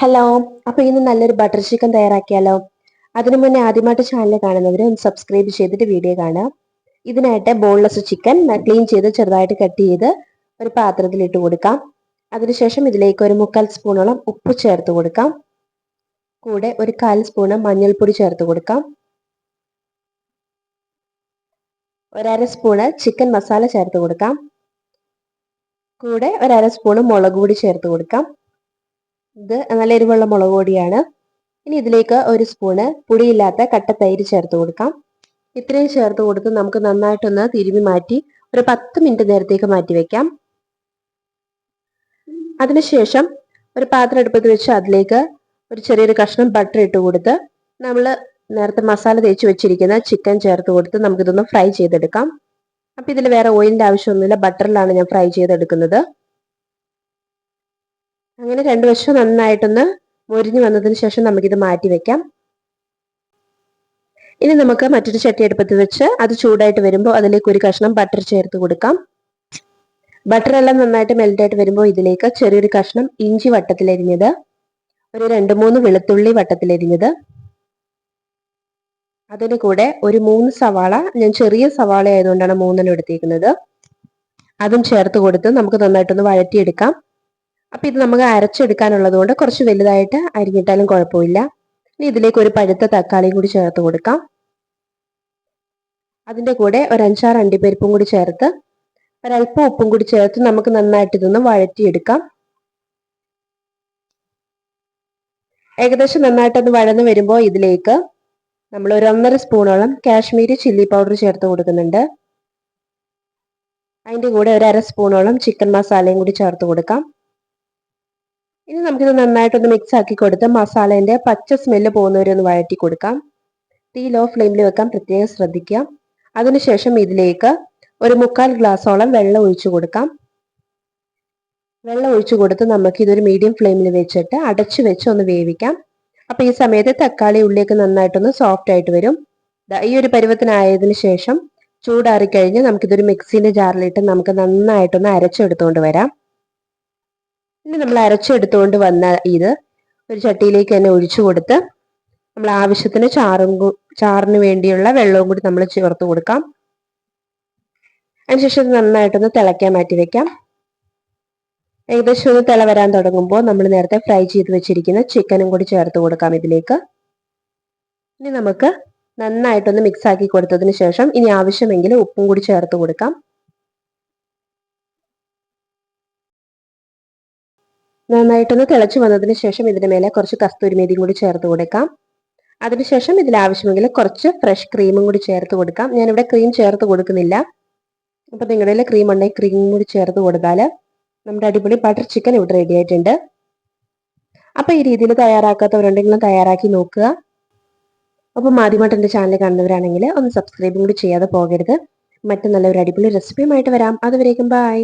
Hello. അപ്പൊ ഇന്ന് നല്ലൊരു ബട്ടർ ചിക്കൻ തയ്യാറാക്കിയാലോ? അതിനു മുന്നേ ആദ്യമായിട്ട് ചാനൽ കാണുന്നവര് ഒന്ന് സബ്സ്ക്രൈബ് ചെയ്തിട്ട് വീഡിയോ കാണാം. ഇതിനായിട്ട് ബോൺലെസ് ചിക്കൻ ക്ലീൻ ചെയ്ത് ചെറുതായിട്ട് കട്ട് ചെയ്ത് ഒരു പാത്രത്തിൽ ഇട്ട് കൊടുക്കാം. അതിനുശേഷം ഇതിലേക്ക് ഒരു 1/4 സ്പൂണോളം ഉപ്പ് ചേർത്ത് കൊടുക്കാം. കൂടെ ഒരു 1/4 സ്പൂണ് മഞ്ഞൾപ്പൊടി ചേർത്ത് കൊടുക്കാം. ഒരു 1/2 സ്പൂണ് ചിക്കൻ മസാല ചേർത്ത് കൊടുക്കാം. കൂടെ ഒരു 1/2 സ്പൂണ് മുളക് പൊടി ചേർത്ത് കൊടുക്കാം. ഇത് നല്ല എരിവുള്ള മുളക് പൊടിയാണ്. ഇനി ഇതിലേക്ക് ഒരു സ്പൂണ് പുളിയില്ലാത്ത കട്ട തൈര് ചേർത്ത് കൊടുക്കാം. ഇത്രയും ചേർത്ത് കൊടുത്ത് നമുക്ക് നന്നായിട്ടൊന്ന് തിരുമ്മി മാറ്റി ഒരു 10 മിനിറ്റ് നേരത്തേക്ക് മാറ്റി വെക്കാം. അതിനുശേഷം ഒരു പാത്രം അടുപ്പത്ത് വെച്ച് അതിലേക്ക് ഒരു ചെറിയൊരു കഷ്ണം ബട്ടർ ഇട്ട് കൊടുത്ത് നമ്മൾ നേരത്തെ മസാല തേച്ച് വെച്ചിരിക്കുന്ന ചിക്കൻ ചേർത്ത് കൊടുത്ത് നമുക്കിതൊന്ന് ഫ്രൈ ചെയ്തെടുക്കാം. അപ്പൊ ഇതിൽ വേറെ ഓയിലിന്റെ ആവശ്യമൊന്നുമില്ല, ബട്ടറിലാണ് ഞാൻ ഫ്രൈ ചെയ്തെടുക്കുന്നത്. അങ്ങനെ രണ്ടു വശം നന്നായിട്ടൊന്ന് മൊരിഞ്ഞു വന്നതിന് ശേഷം നമുക്കിത് മാറ്റി വെക്കാം. ഇനി നമുക്ക് മറ്റൊരു ചട്ടി അടുപ്പത്ത് വെച്ച് അത് ചൂടായിട്ട് വരുമ്പോൾ അതിലേക്ക് ഒരു കഷ്ണം ബട്ടർ ചേർത്ത് കൊടുക്കാം. ബട്ടർ എല്ലാം നന്നായിട്ട് മെൽറ്റായിട്ട് വരുമ്പോൾ ഇതിലേക്ക് ചെറിയൊരു കഷ്ണം ഇഞ്ചി വട്ടത്തിലരിഞ്ഞത്, ഒരു 2-3 വെളുത്തുള്ളി വട്ടത്തിലരിഞ്ഞത്, അതിന് കൂടെ ഒരു 3 സവാള, ഞാൻ ചെറിയ സവാള ആയതുകൊണ്ടാണ് 3 എടുത്തിരിക്കുന്നത്, അതും ചേർത്ത് കൊടുത്ത് നമുക്ക് നന്നായിട്ടൊന്ന് വഴറ്റിയെടുക്കാം. അപ്പൊ ഇത് നമുക്ക് അരച്ചെടുക്കാനുള്ളത് കൊണ്ട് കുറച്ച് വലുതായിട്ട് അരിഞ്ഞിട്ടാലും കുഴപ്പമില്ല. ഇനി ഇതിലേക്ക് ഒരു പഴുത്ത തക്കാളിയും കൂടി ചേർത്ത് കൊടുക്കാം. അതിന്റെ കൂടെ ഒരു 5-6 അണ്ടിപ്പരിപ്പും കൂടി ചേർത്ത് ഒരല്പം ഉപ്പും കൂടി ചേർത്ത് നമുക്ക് നന്നായിട്ട് ഇതൊന്ന് വഴറ്റിയെടുക്കാം. ഏകദേശം നന്നായിട്ടൊന്ന് വഴന്ന് വരുമ്പോൾ ഇതിലേക്ക് നമ്മൾ ഒരു 1.5 സ്പൂണോളം കാശ്മീരി ചില്ലി പൗഡർ ചേർത്ത് കൊടുക്കുന്നുണ്ട്. അതിന്റെ കൂടെ ഒരു 1/2 സ്പൂണോളം ചിക്കൻ മസാലയും കൂടി ചേർത്ത് കൊടുക്കാം. ഇനി നമുക്കിത് നന്നായിട്ടൊന്ന് മിക്സ് ആക്കി കൊടുത്ത് മസാലേന്റെ പച്ച സ്മെല്ല് പോകുന്നവരെ ഒന്ന് വഴറ്റി കൊടുക്കാം. തീ ലോ ഫ്ലെയിമിൽ വെക്കാൻ പ്രത്യേകം ശ്രദ്ധിക്കുക. അതിനുശേഷം ഇതിലേക്ക് ഒരു 1/4 ഗ്ലാസോളം വെള്ളം ഒഴിച്ചു കൊടുക്കാം. വെള്ളം ഒഴിച്ചു കൊടുത്ത് നമുക്ക് ഇതൊരു മീഡിയം ഫ്ലെയിമിൽ വെച്ചിട്ട് അടച്ചു വെച്ച് ഒന്ന് വേവിക്കാം. അപ്പൊ ഈ സമയത്ത് തക്കാളി ഉള്ളിയൊക്കെ നന്നായിട്ടൊന്ന് സോഫ്റ്റ് ആയിട്ട് വരും. ഈ ഒരു പരുവത്തിനായതിനു ശേഷം ചൂടാറിക്കഴിഞ്ഞ് നമുക്കിതൊരു മിക്സിന്റെ ജാറിലിട്ട് നമുക്ക് നന്നായിട്ടൊന്ന് അരച്ചെടുത്തുകൊണ്ട് വരാം. ഇനി നമ്മൾ അരച്ചെടുത്തുകൊണ്ട് വന്ന ഇത് ഒരു ചട്ടിയിലേക്ക് തന്നെ ഒഴിച്ചു കൊടുത്ത് നമ്മൾ ആവശ്യത്തിന് ചാറിന് വേണ്ടിയുള്ള വെള്ളവും കൂടി നമ്മൾ ചേർത്ത് കൊടുക്കാം. അതിനുശേഷം നന്നായിട്ടൊന്ന് തിളയ്ക്കാൻ മാറ്റി വെക്കാം. ഏകദേശം ഒന്ന് തിള വരാൻ തുടങ്ങുമ്പോൾ നമ്മൾ നേരത്തെ ഫ്രൈ ചെയ്ത് വെച്ചിരിക്കുന്ന ചിക്കനും കൂടി ചേർത്ത് കൊടുക്കാം ഇതിലേക്ക്. ഇനി നമുക്ക് നന്നായിട്ടൊന്ന് മിക്സ് ആക്കി കൊടുത്തതിന് ശേഷം ഇനി ആവശ്യമെങ്കിൽ ഉപ്പും കൂടി ചേർത്ത് കൊടുക്കാം. നന്നായിട്ടൊന്ന് തിളച്ചു വന്നതിന് ശേഷം ഇതിന് മേലെ കുറച്ച് കസ്തൂരി മേത്തിയും കൂടി ചേർത്ത് കൊടുക്കാം. അതിനുശേഷം ഇതിൽ ആവശ്യമെങ്കിൽ കുറച്ച് ഫ്രഷ് ക്രീമും കൂടി ചേർത്ത് കൊടുക്കാം. ഞാനിവിടെ ക്രീം ചേർത്ത് കൊടുക്കുന്നില്ല. അപ്പൊ നിങ്ങളുടെ ക്രീം ഉണ്ടെങ്കിൽ ക്രീം കൂടി ചേർത്ത് കൊടുത്താൽ നമ്മുടെ അടിപൊളി ബട്ടർ ചിക്കൻ ഇവിടെ റെഡി ആയിട്ടുണ്ട്. അപ്പൊ ഈ രീതിയിൽ തയ്യാറാക്കാത്തവരുണ്ടെങ്കിലും തയ്യാറാക്കി നോക്കുക. അപ്പം ആദ്യമായിട്ട് എൻ്റെ ചാനൽ കാണുന്നവരാണെങ്കിൽ ഒന്ന് സബ്സ്ക്രൈബും കൂടി ചെയ്യാതെ പോകരുത്. മറ്റു നല്ലൊരു അടിപൊളി റെസിപ്പിയുമായിട്ട് വരാം. അതുവരേക്കും ബൈ.